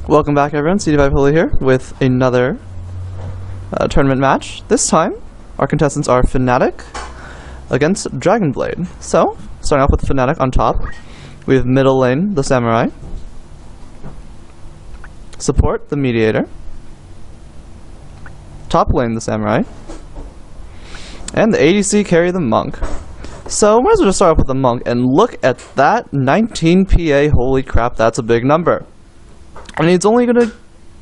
Welcome back everyone, CD5 Holy here with another tournament match. This time, our contestants are Fanatic against Dragonblade. So, starting off with Fanatic on top, we have middle lane, the Samurai, support, the Mediator, top lane, the Samurai, and the ADC carry, the Monk. So, might as well just start off with the Monk, and look at that 19 PA, holy crap, that's a big number. I mean, it's only going to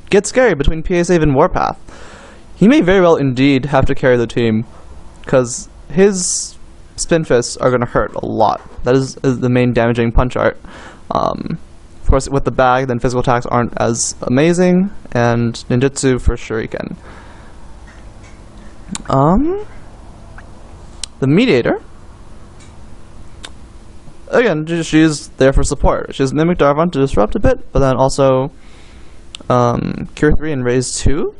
get scary between PA Save and Warpath. He may very well indeed have to carry the team, because his spin fists are going to hurt a lot. That is the main damaging punch art. Of course, with the bag, then physical attacks aren't as amazing, and ninjutsu for shuriken. The Mediator, again, she's there for support. She has Mimic Darvon to disrupt a bit, but then also Cure 3 and Raise 2.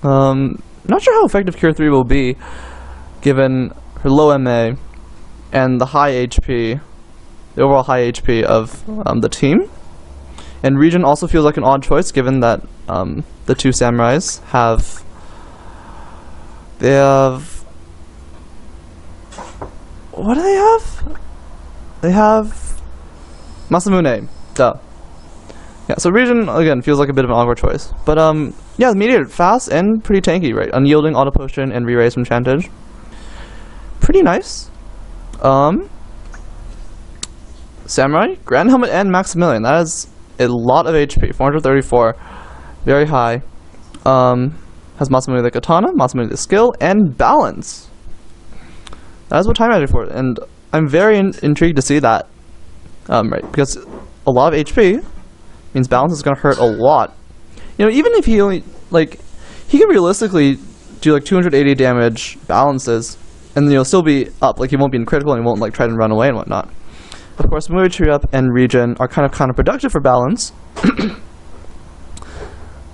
Not sure how effective Cure 3 will be, given her low MA and the high HP, the overall high HP of the team. And Regen also feels like an odd choice, given that the two Samurais have... What do they have? They have Masamune. Duh. Yeah, so Regen, again, feels like a bit of an awkward choice. But, yeah, the Mediator, fast and pretty tanky, right? Unyielding, auto potion, and re-raise from Chantage. Pretty nice. Samurai, Grand Helmet, and Maximilian. That is a lot of HP. 434. Very high. Has Masamune the Katana, Masamune the Skill, and Balance. That is what Time Magic for. And I'm very intrigued to see that. Right, because a lot of HP means balance is going to hurt a lot. You know, even if he only, like, he can realistically do like 280 damage balances, and then he'll still be up. Like, he won't be in critical, and he won't like try to run away and whatnot. Of course, Movie Tree Up and Regen are kind of counterproductive for balance.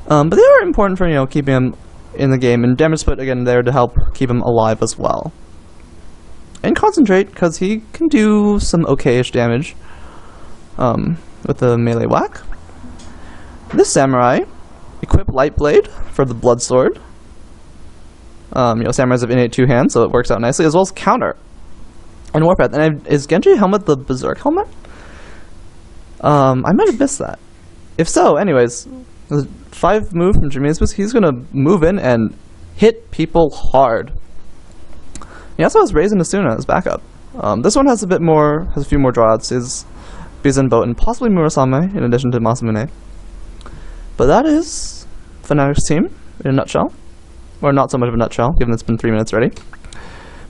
But they are important for, you know, keeping him in the game, and Damage Split, again, there to help keep him alive as well. And Concentrate, because he can do some okay-ish damage with the melee whack. This Samurai, equip Light Blade for the Blood Sword. You know, Samurais have innate two hands, so it works out nicely, as well as Counter. And Warpath. And is Genji Helmet the Berserk Helmet? I might have missed that. If so, anyways, the 5 move from Jimenez, he's going to move in and hit people hard. He also has Raise and Asuna as backup. This one has a few more drawouts. Is Bizen Boat and possibly Murasame in addition to Masamune. But that is Fanatic's team in a nutshell. Or not so much of a nutshell, given it's been 3 minutes already.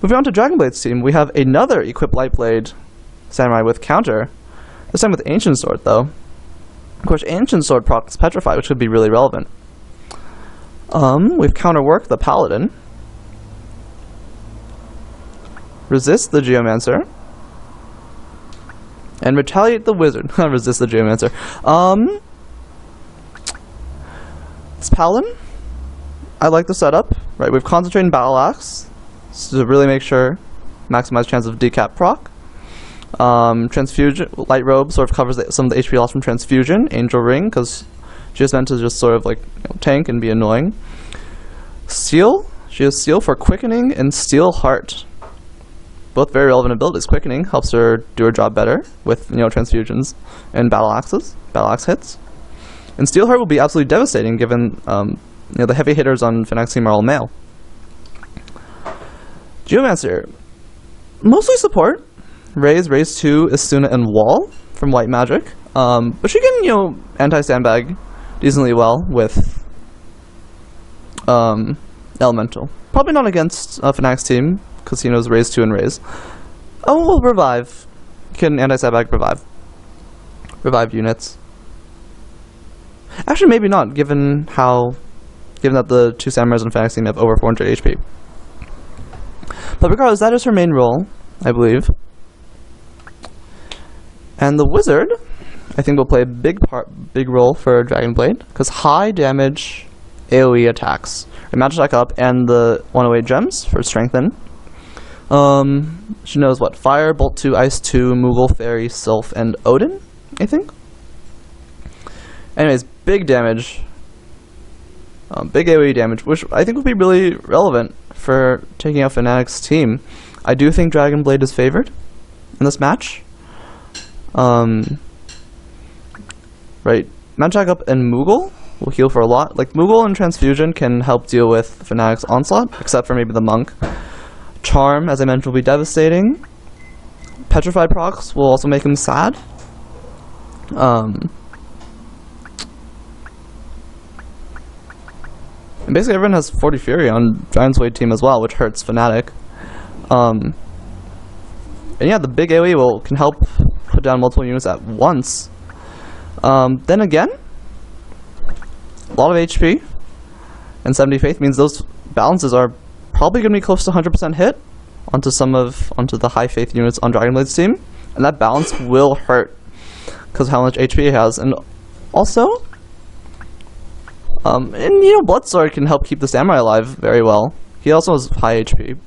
Moving on to Dragonblade's team, we have another Equip Light Blade Samurai with Counter. This time with Ancient Sword, though. Of course, Ancient Sword procs Petrify, which could be really relevant. We've Counterwork the Paladin. Resist the Geomancer. And Retaliate the Wizard. Resist the Geomancer. It's Paladin. I like the setup. Right, we've Concentrate and Battle Axe to really make sure, maximize chance of decap proc. Transfusion, Light Robe sort of covers some of the HP loss from Transfusion. Angel Ring, because she is meant to just sort of like, you know, tank and be annoying. Steel, she has Steel for Quickening and Steel Heart. Both very relevant abilities. Quickening helps her do her job better with, you know, transfusions and battle axe hits. And Steel Heart will be absolutely devastating given you know, the heavy hitters on Fanatic's team are all male. Geomancer, mostly support. Raise 2, Asuna, and Wall from White Magic. But she can, you know, anti-sandbag decently well with Elemental. Probably not against Fanatic's team, because he knows Raise 2 and Raise. Oh, well, Revive. Can anti-sandbag revive units. Actually, maybe not, given that the two Samurais on Fanatic's team have over 400 HP. But regardless, that is her main role, I believe. And the Wizard, I think, will play a big role for Dragonblade, because high damage AoE attacks. Her Magic Attack up and the 108 gems for Strengthen. She knows what? Fire, Bolt 2, Ice 2, Moogle, Fairy, Sylph, and Odin, I think. Anyways, big damage. Big AoE damage, which I think will be really relevant for taking out Fnatic's team. I do think Dragonblade is favored in this match. Right, Magic Up and Moogle will heal for a lot. Like, Moogle and Transfusion can help deal with Fnatic's onslaught, except for maybe the Monk. Charm, as I mentioned, will be devastating. Petrified procs will also make him sad. And basically everyone has 40 Fury on Dragonblade team as well, which hurts Fnatic. And yeah, the big AoE can help put down multiple units at once. Then again, a lot of HP and 70 Faith means those balances are probably going to be close to 100% hit onto the high Faith units on Dragonblade's team, and that balance will hurt because of how much HP he has. And also, Bloodsword can help keep the Samurai alive very well. He also has high HP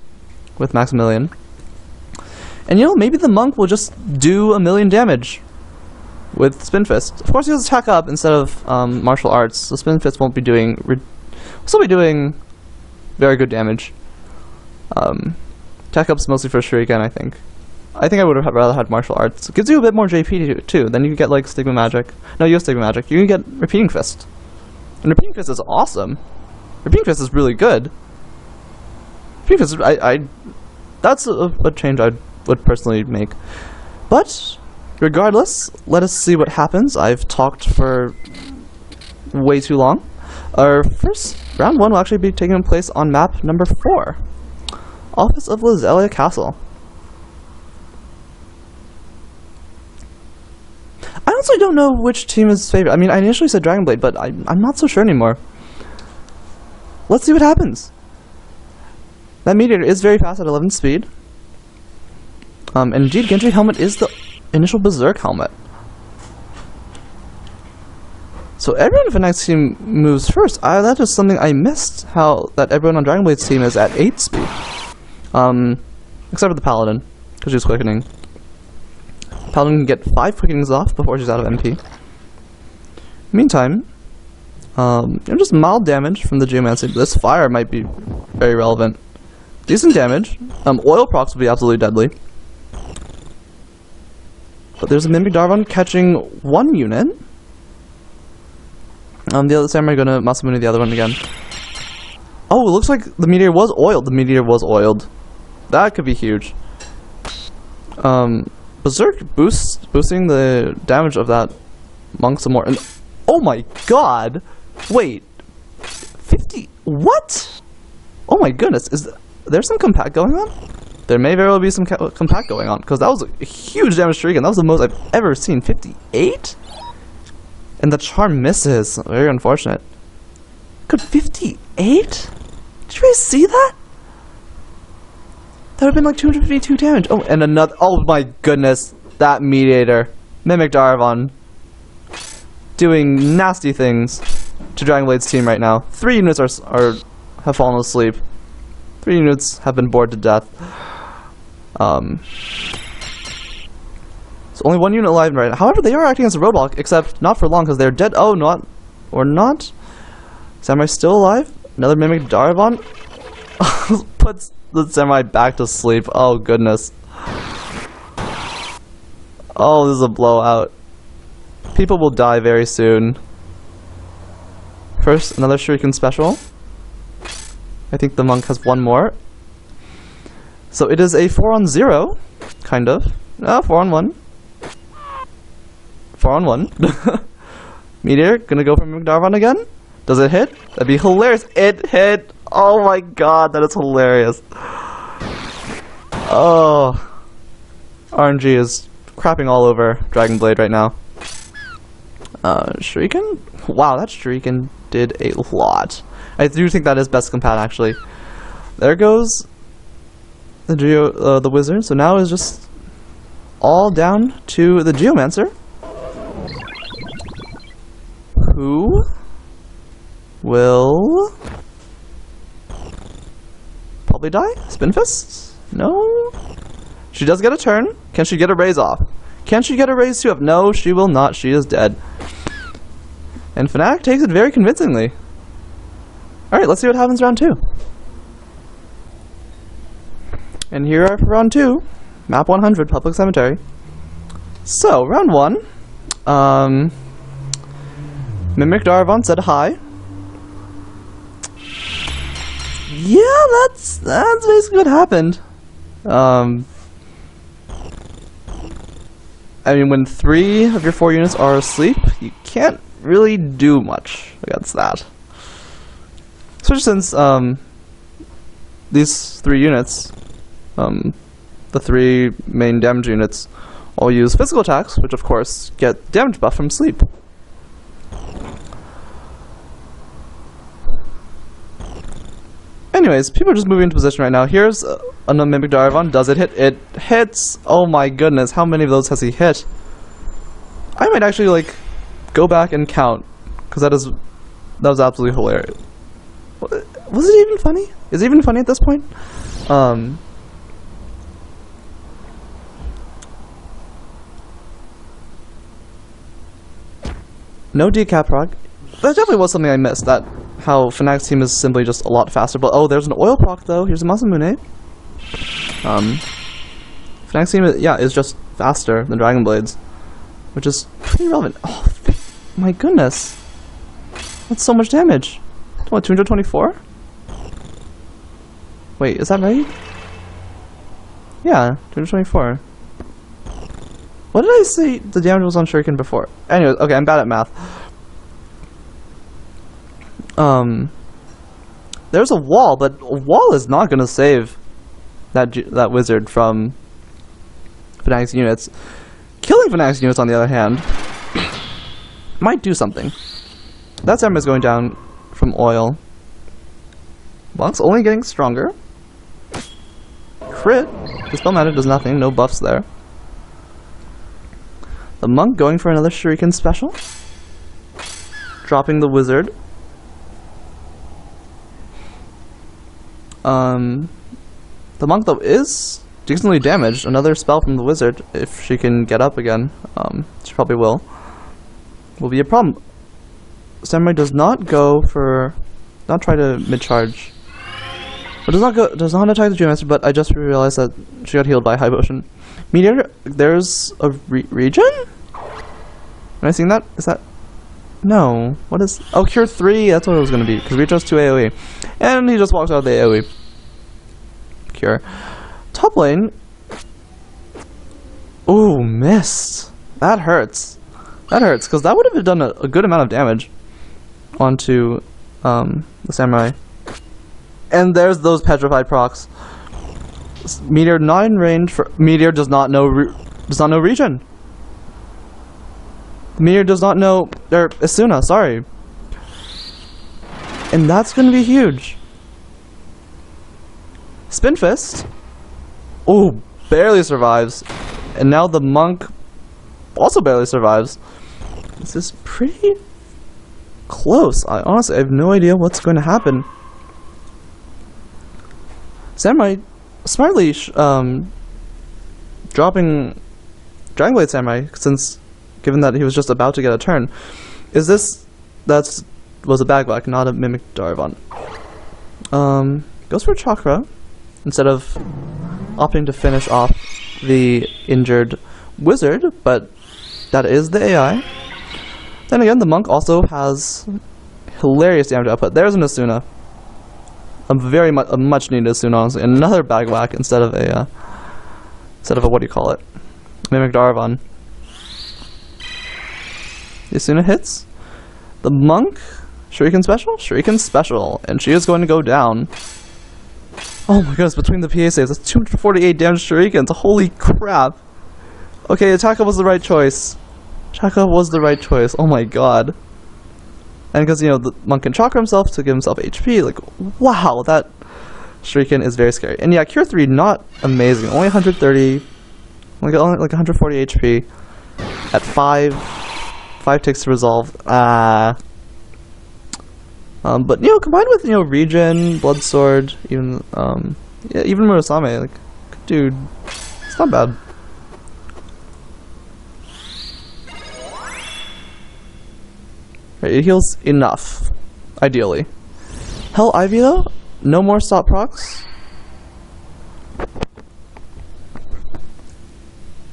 with Maximilian. And maybe the Monk will just do 1,000,000 damage with Spin Fist. Of course, he has attack up instead of martial arts, so Spin Fist won't be doing. Will still be doing very good damage. Attack up's mostly for Shuriken, I think. I think I would have rather had martial arts. It gives you a bit more JP too. Then you can get like Stigma Magic. No, you have Stigma Magic. You can get Repeating Fist. And Repeating Fist is awesome. Repeating Fist is really good. Repeating Fist, that's a change I would personally make. But regardless, let us see what happens. I've talked for way too long. Our first round 1 will actually be taking place on map number 4, Office of Lazelia Castle. I honestly don't know which team is favorite. I mean, I initially said Dragonblade, but I'm not so sure anymore. Let's see what happens. That Meteor is very fast at 11 speed. And indeed, Gentry helmet is the initial Berserk helmet. So everyone in Fnatic's team moves first. That is something I missed, how that everyone on Dragonblade's team is at 8 speed. Except for the Paladin, because she's quickening. Paladin can get 5 quickenings off before she's out of MP. Meantime, just mild damage from the Geomancer. This fire might be very relevant. Decent damage. Oil procs will be absolutely deadly. But there's a Mimic Darvon catching 1 unit. The other Samurai gonna Masamune the other one again. Oh, it looks like the Meteor was oiled. The Meteor was oiled. That could be huge. Berserk boosting the damage of that Monk some more. And oh my god! Wait, 50? What? Oh my goodness! Is there some compact going on? There may very well be some compact going on, because that was a huge damage streak, and that was the most I've ever seen. 58? And the charm misses. Very unfortunate. Could 58? Did you guys see that? That would have been like 252 damage. Oh, and another. Oh my goodness. That Mediator. Mimic Darvon. Doing nasty things to Dragonblade's team right now. 3 units have fallen asleep. 3 units have been bored to death. So only 1 unit alive right now. However, they are acting as a roadblock, except not for long because they're dead. Oh, not. Or not. Samurai still alive. Another Mimic Darvon. Puts the Samurai back to sleep. Oh, goodness. Oh, this is a blowout. People will die very soon. First, another Shuriken special. I think the Monk has 1 more. So it is a 4-on-0, kind of. No, 4-on-1. 4-on-1. Meteor, gonna go for Mimic Darvon again? Does it hit? That'd be hilarious. It hit! Oh my god, that is hilarious. Oh. RNG is crapping all over Dragonblade right now. Shuriken? Wow, that Shuriken did a lot. I do think that is best compat, actually. There goes the wizard. So now it's just all down to the Geomancer, who will probably die. Spin Fists? No. She does get a turn. Can she get a raise off? Can she get a raise 2 up? No, she will not. She is dead. And Fanatic takes it very convincingly. Alright, let's see what happens round 2. And here are for round 2. Map 100, Public Cemetery. So, round 1. Mimic Darvon said hi. Yeah, that's basically what happened. I mean, when 3 of your 4 units are asleep, you can't really do much against that. Especially since these 3 units, the 3 main damage units, all use physical attacks, which of course get damage buff from sleep. Anyways, people are just moving into position right now. Here's a Mimic Darvon. Does it hit? It hits! Oh my goodness, how many of those has he hit? I might actually, like, go back and count, because that was absolutely hilarious. Was it even funny? Is it even funny at this point? No decap proc. That definitely was something I missed, that how Fanatic's team is simply just a lot faster. But oh, there's an oil proc though. Here's a Masamune. Fanatic's team, is just faster than Dragonblades, which is pretty relevant. Oh, my goodness. That's so much damage. What, 224? Wait, is that right? Yeah, 224. What did I say the damage was on Shuriken before? Anyways, okay, I'm bad at math. There's a wall, but a wall is not going to save that wizard from Fanatic's units. Killing Fanatic's units, on the other hand, might do something. That Samurai is going down from oil. Monk's only getting stronger. Crit. Dispel Matter does nothing, no buffs there. The monk going for another Shuriken special. Dropping the wizard. The monk, though, is decently damaged. Another spell from the wizard, if she can get up again. She probably will be a problem. Samurai does not go for... not try to mid-charge. But does not attack the Geomancer, but I just realized that she got healed by High Potion. Meteor, there's a regen? Am I seeing that? Is that... no. What is... oh, Cure 3, that's what it was going to be, because Regen 2 AoE. And he just walks out of the AoE. Cure. Top lane... ooh, missed. That hurts. That hurts, because that would have done a good amount of damage onto the Samurai. And there's those petrified procs. Meteor not in range for... Meteor does not know regen. Meteor does not know... Asuna, sorry. And that's gonna be huge. Spin Fist. Oh, barely survives. And now the monk also barely survives. This is pretty close. I honestly have no idea what's going to happen. Samurai smartly dropping Dragonblade Samurai, since given that he was just about to get a turn. Was a Bagwhack, not a Mimic Darvon. Goes for Chakra instead of opting to finish off the injured wizard, but that is the AI. Then again, the monk also has hilarious damage output. There's an Asuna. A much needed Asuna, honestly. Another Bagwhack instead of a what do you call it? Mimic Darvon. The Asuna hits. The monk, Shuriken special? Shuriken special. And she is going to go down. Oh my goodness, between the PA saves, that's 248 damage Shurikens. Holy crap. Okay, attack up was the right choice. Attack up was the right choice. Oh my god. And because, you know, the monk can chakra himself to give himself HP, like, wow, that Shuriken is very scary. And yeah, Cure 3, not amazing. Only 130, like 140 HP at 5 ticks to resolve. But, you know, combined with, you know, regen, blood sword, even Murasame, like, dude, it's not bad. Right, it heals enough, ideally. Hell Ivy though? No more stop procs.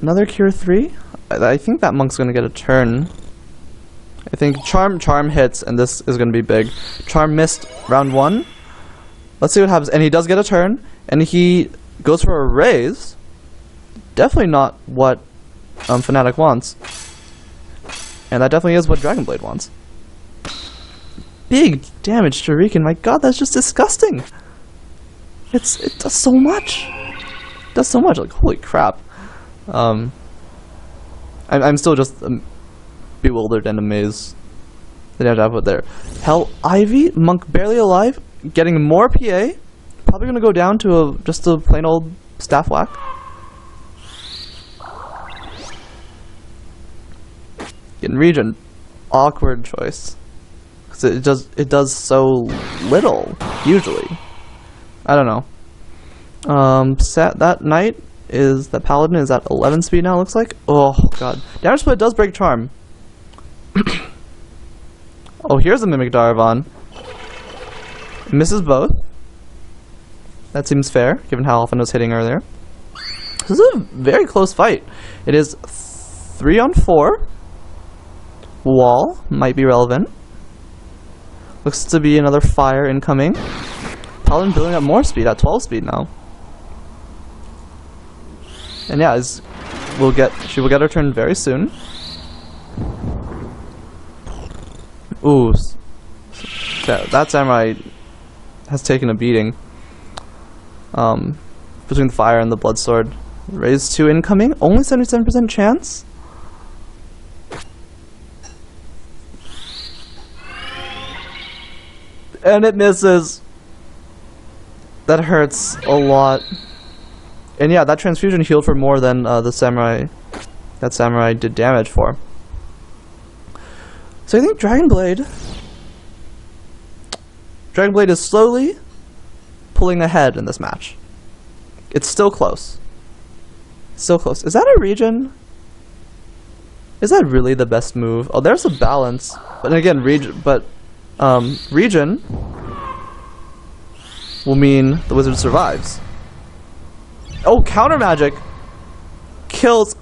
Another Cure 3? I think that monk's gonna get a turn. I think Charm hits, and this is gonna be big. Charm missed round 1. Let's see what happens. And he does get a turn, and he goes for a raise. Definitely not what Fanatic wants. And that definitely is what Dragonblade wants. Big damage to Riken. My god, that's just disgusting. It does so much. It does so much. Like, holy crap. I'm still just bewildered and amazed that I have put there. Hell Ivy, Monk barely alive, getting more PA. Probably gonna go down to just a plain old staff whack. Getting Regen, awkward choice. Cause it does so little usually. I don't know. That knight is the paladin is at 11 speed now. Looks like. Oh god, damage split does break charm. Oh, here's a Mimic Darvon. Misses both. That seems fair, given how often it was hitting earlier. This is a very close fight. It is 3 on 4. Wall might be relevant. Looks to be another fire incoming. Paladin building up more speed at 12 speed now. And yeah, she will get her turn very soon. Ooh, that samurai has taken a beating. Between the fire and the blood sword. Raise 2 incoming, only 77% chance. And it misses. That hurts a lot. And yeah, that transfusion healed for more than that samurai did damage for. So I think Dragonblade is slowly pulling ahead in this match. It's still close. Still close. Is that a regen? Is that really the best move? Oh, there's a balance. But again, regen will mean the wizard survives. Oh, counter magic kills.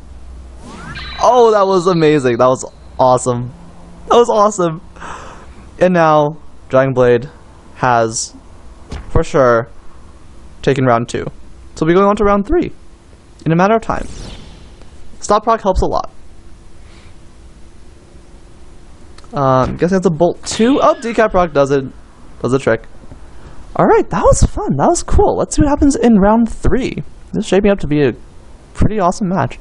Oh, that was amazing. That was awesome. That was awesome. And now Dragonblade has, for sure, taken round 2. So we'll be going on to round 3 in a matter of time. Stop proc helps a lot. Guess that's a bolt 2. Oh, decap proc does it. Does the trick. Alright, that was fun. That was cool. Let's see what happens in round 3. This is shaping up to be a pretty awesome match.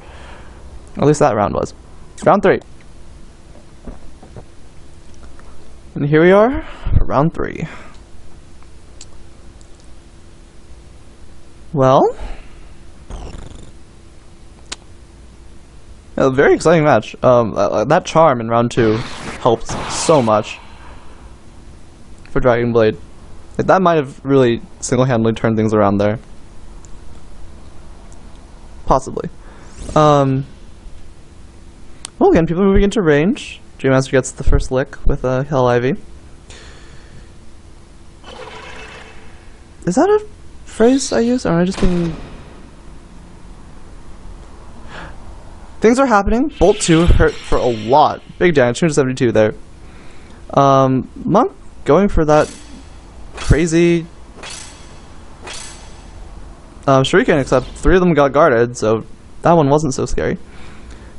At least that round was. Round 3. And here we are for round 3. Well, a very exciting match. That charm in round 2 helped so much for Dragonblade. That might have really single-handedly turned things around there. Possibly. Well, again, people are moving into range. Dreammaster gets the first lick with Hell Ivy. Is that a phrase I use, or am I just being... Things are happening. Bolt 2 hurt for a lot. Big damage, 272 there. Monk going for that crazy shuriken, except 3 of them got guarded, so that one wasn't so scary.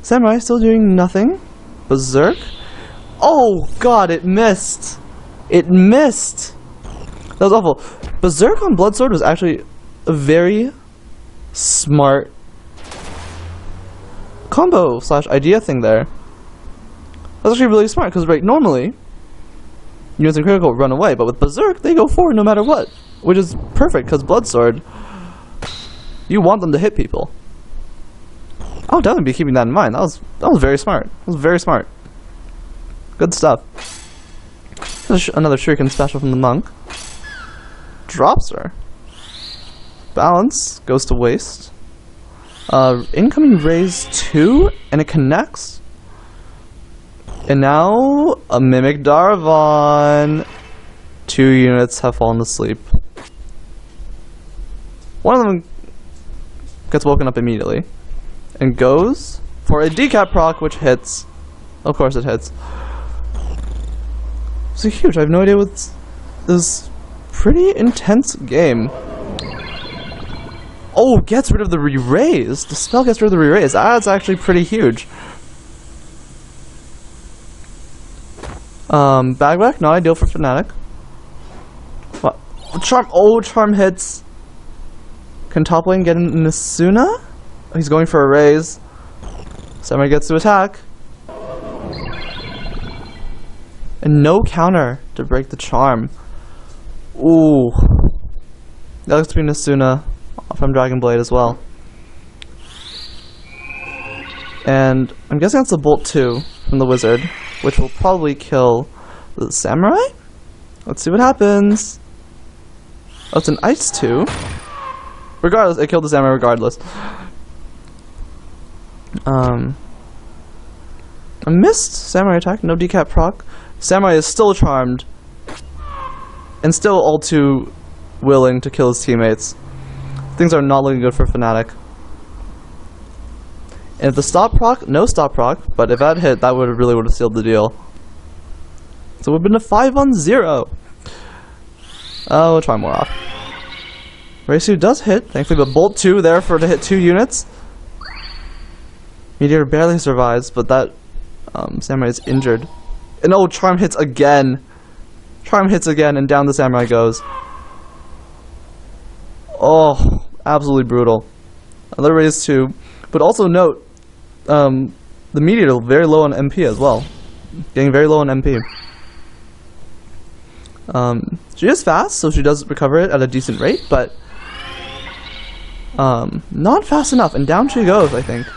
Samurai still doing nothing. Berserk. Oh god, it missed. It missed. That was awful. Berserk on Bloodsword was actually a very smart combo / idea thing there. That's actually really smart, because right, normally units in critical run away, but with Berserk they go forward no matter what, which is perfect, because Bloodsword, you want them to hit people. I'll definitely be keeping that in mind. That was very smart. That was very smart. Good stuff. Another shuriken special from the monk. Drops her. Balance goes to waste. Incoming raise 2, and it connects. And now a Mimic Darvon. 2 units have fallen asleep. One of them gets woken up immediately and goes for a decap proc, which hits. Of course it hits. It's huge. I have no idea what's this pretty intense game. Oh, gets rid of the re-raise. The spell gets rid of the re-raise. That's actually pretty huge. Bagback, not ideal for Fanatic. What? Charm. Oh, Charm hits. Can top lane get an Nasuna? He's going for a raise. Samurai gets to attack. And no counter to break the charm. Ooh. That looks to be Nasuna from Dragonblade as well. And I'm guessing that's a Bolt 2 from the Wizard, which will probably kill the Samurai? Let's see what happens. Oh, it's an Ice 2. Regardless, it killed the Samurai regardless. A missed Samurai attack, no decap proc. Samurai is still charmed. And still all too willing to kill his teammates. Things are not looking good for Fanatic. And if the stop proc, no stop proc, but if that hit, that would have sealed the deal. So it would have been a 5-on-0. Oh, we'll try more off. Reisu does hit, thankfully, but Bolt 2 there to hit 2 units. Meteor barely survives, but that Samurai is injured. And oh, Charm hits again. Charm hits again, and down the Samurai goes. Oh, absolutely brutal. Another raise 2. But also note, the Meteor very low on MP as well. Getting very low on MP. She is fast, so she does recover it at a decent rate, but not fast enough. And down she goes, I think.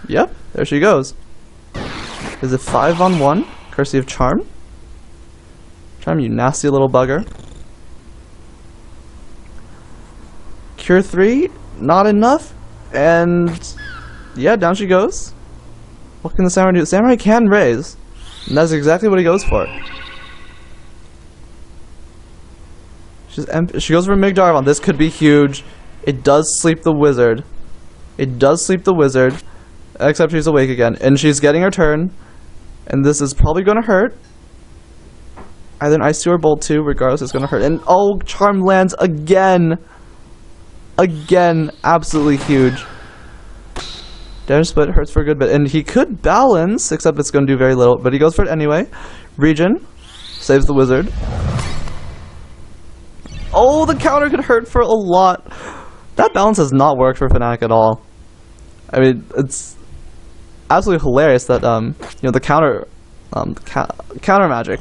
Yep, there she goes. Is it 5-on-1, courtesy of Charm? Charm, you nasty little bugger. Cure 3, not enough, and yeah, down she goes. What can the Samurai do? Samurai can raise, and that's exactly what he goes for. She goes for Migdarvon. This could be huge. It does sleep the Wizard. It does sleep the Wizard, except she's awake again, and she's getting her turn, and this is probably going to hurt. Either an Ice 2 or Bolt 2, regardless, it's going to hurt. And oh, Charm lands again. Again, absolutely huge. Damage split hurts for a good bit. And he could balance, except it's going to do very little. But he goes for it anyway. Regen. Saves the Wizard. Oh, the counter could hurt for a lot. That balance has not worked for Fnatic at all. I mean, it's absolutely hilarious that, you know, the counter magic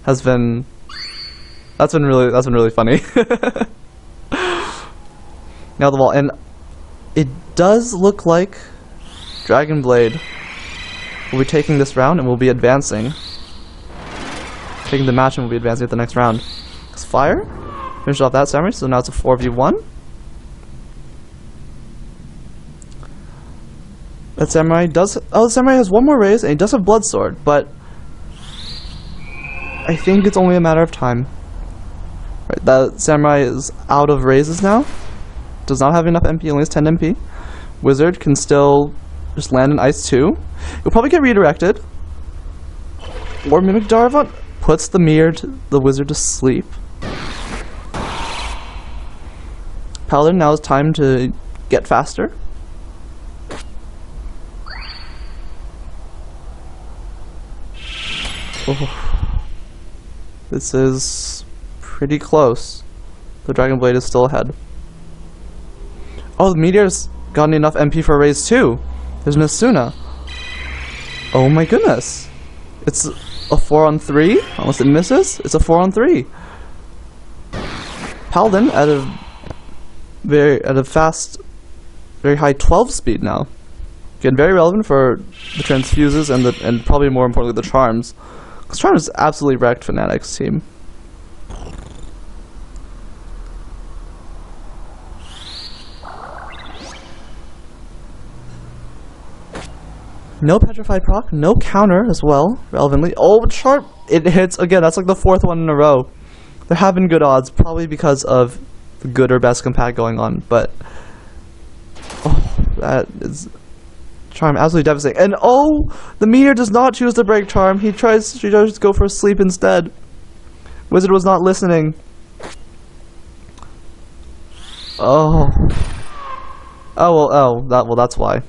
has been... That's been really funny. Now the wall, and it does look like Dragonblade will be taking this round and will be advancing. Taking the match and will be advancing at the next round. It's fire. Finished off that Samurai, so now it's a 4v1. That Samurai does... Oh, the Samurai has one more raise, and he does have Blood Sword, but... I think it's only a matter of time. Right, that Samurai is out of raises now. Does not have enough MP, only has 10 MP. Wizard can still just land an Ice 2. He'll probably get redirected. Or Mimic Darvon puts the Wizard to sleep. Paladin, now is time to get faster. Oh. This is pretty close. The Dragonblade is still ahead. Oh, the Meteor's gotten enough MP for a raise too. There's Nasuna. Oh my goodness. It's a 4-on-3. Unless it misses, it's a 4-on-3. Paladin at a fast, very high 12 speed now. Again, very relevant for the transfuses and probably more importantly the charms. Because charms absolutely wrecked Fnatic's team. No petrified proc, no counter as well, relevantly. Oh, Sharp! It hits again, that's like the 4th one in a row. There have been good odds, probably because of the good or best compat going on, but... Oh, that is... Charm absolutely devastating. And oh! The Meteor does not choose to break Charm, she tries to go for a sleep instead. Wizard was not listening. Oh. Oh, well, that's why.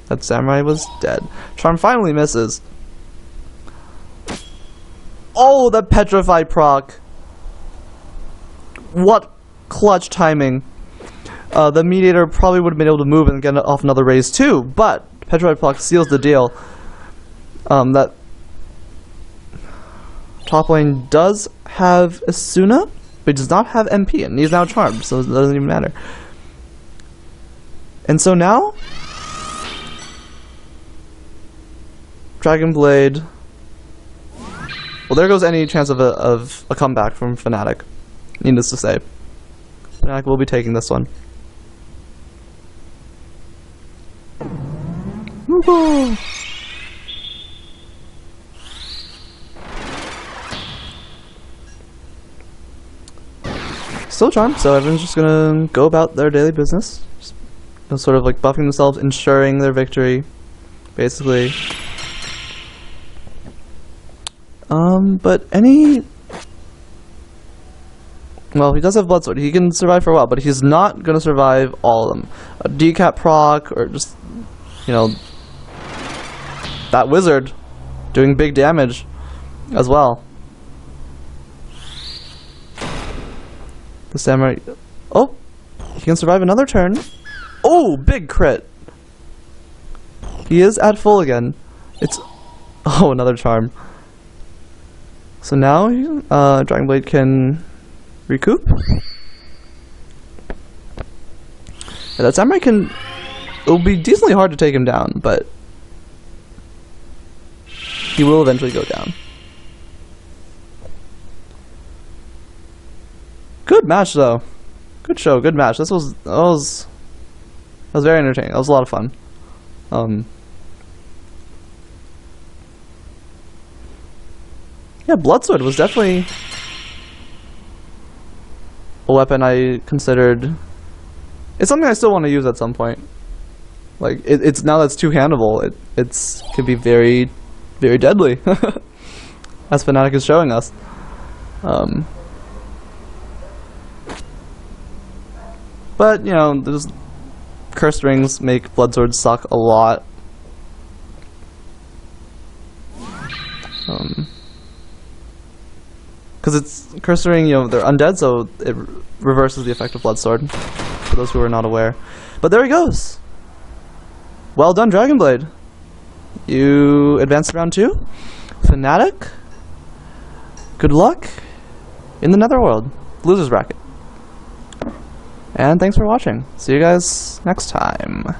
That Samurai was dead. Charm finally misses. Oh, the Petrify proc. What clutch timing. The Mediator probably would have been able to move and get off another raise too, but Petrify proc seals the deal. That top lane does have Asuna, but does not have MP, and he's now charmed, so it doesn't even matter. And so now, Dragonblade. Well, there goes any chance of a comeback from Fanatic. Needless to say, Fanatic will be taking this one. Woo-hoo! Still charmed, so everyone's just gonna go about their daily business. Just, sort of like buffing themselves, ensuring their victory, basically. But any... Well, he does have Bloodsword. He can survive for a while, but he's not gonna survive all of them. A decap proc, or just, you know, that Wizard doing big damage as well. The Samurai... Oh! He can survive another turn. Oh! Big crit! He is at full again. It's... Oh, another charm. So now, Dragonblade can recoup. Yeah, that Samurai can... It'll be decently hard to take him down, but... He will eventually go down. Good match, though. Good show, good match. That was very entertaining. That was a lot of fun. Yeah, Bloodsword was definitely a weapon I considered. It's something I still want to use at some point. Like it's now that's two-handable. It can be very, very deadly, as Fanatic is showing us. But you know, those cursed rings make Bloodsword suck a lot. Because it's cursed ring, you know, they're undead, so it reverses the effect of Bloodsword, for those who are not aware. But there he goes! Well done, Dragonblade! You advanced to round 2. Fanatic, good luck in the Netherworld. Losers bracket. And thanks for watching. See you guys next time.